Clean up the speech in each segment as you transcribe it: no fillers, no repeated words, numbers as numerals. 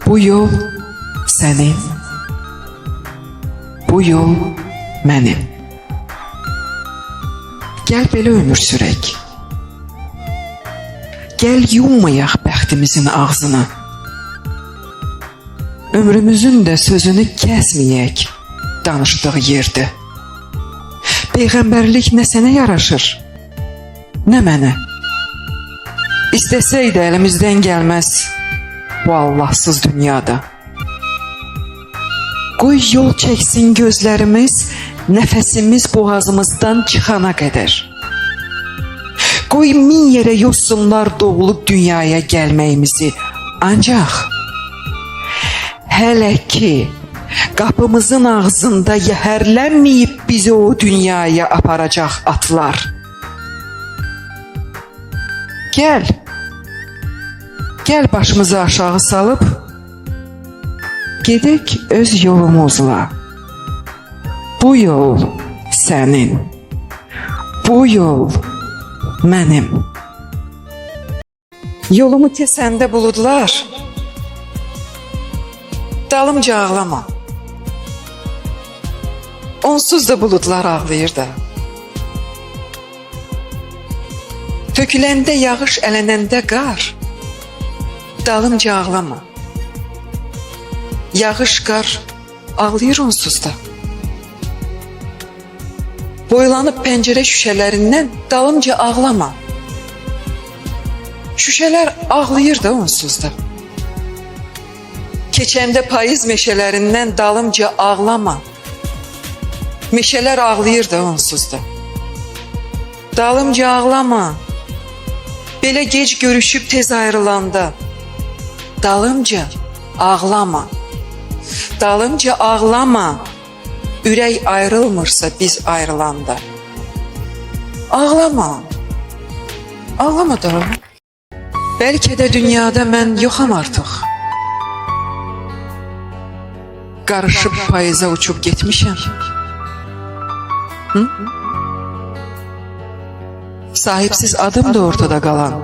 Bu yol sənin, bu yol mənim. Gəl belə ömür sürək. Gəl yummayaq bəxtimizin ağzını. Ömrümüzün də sözünü kəsməyək danışdığı yerdə. Peyğəmbərlik nə sənə yaraşır, nə mənə. İstəsək də əlimizdən gəlməz bu Allahsız dünyada. Qoy yol çəksin gözlərimiz, nəfəsimiz boğazımızdan çıxana qədər. Qoy min yerə yosunlar doğulub dünyaya gəlməyimizi, ancaq hələ ki qapımızın ağzında yəhərlənməyib bizi o dünyaya aparacaq atlar. Gəl başımızı aşağı salıb, gedək öz yolumuzla. Bu yol sənin, bu yol mənim. Yolumu kəsəndə buludlar, dalımca ağlama. Onsuz da buludlar ağlayır da. Töküləndə yağış, ələnəndə qar, dalımca ağlama. Yağış, qar ağlayır onsuz da. Boylanıb pəncərə şüşələrindən dalımca ağlama. Şüşələr ağlayır da onsuz da. Keçəndə payız meşələrindən dalımca ağlama. Meşələr ağlayır da onsuz da. Dalımca ağlama. Belə gec görüşüb tez ayrılanda dalımca ağlama. Dalımca ağlama. Ürək ayrılmırsa biz ayrılanda. Ağlama. Ağlama da. Bəlkə də dünyada mən yoxam artıq. Qarışıb payıza uçub getmişəm. Sahipsiz adım da ortada qalan.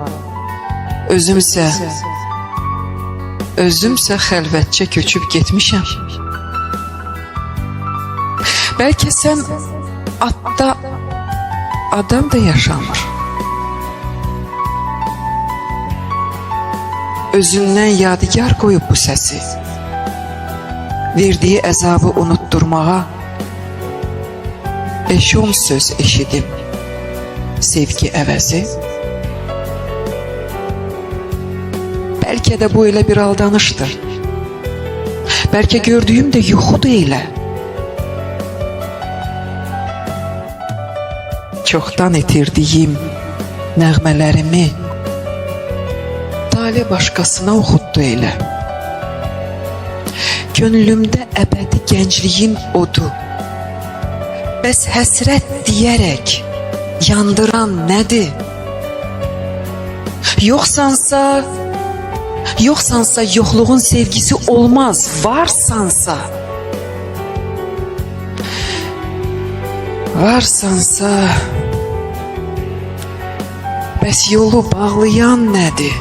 Özümsə xəlvətcə köçüb getmişəm. Bəlkə sən atda adam da yaşamır. Özündən yadigar qoyub bu səsi. Verdiyi əzabı unutturmağa 5-10 söz eşidim sevgi əvəzi. Bəlkə də bu elə bir aldanışdır. Bəlkə gördüyüm də yuxudur elə. Çoxdan itirdiyim nəğmələrimi Talih başqasına oxutdu elə. Gönlümdə əbədi gəncliyin odu. Bəs həsrət deyərək yandıran nədir? Yoxsansa yoxluğun sevgisi olmaz. Varsansa bəs yolu bağlayan nədir?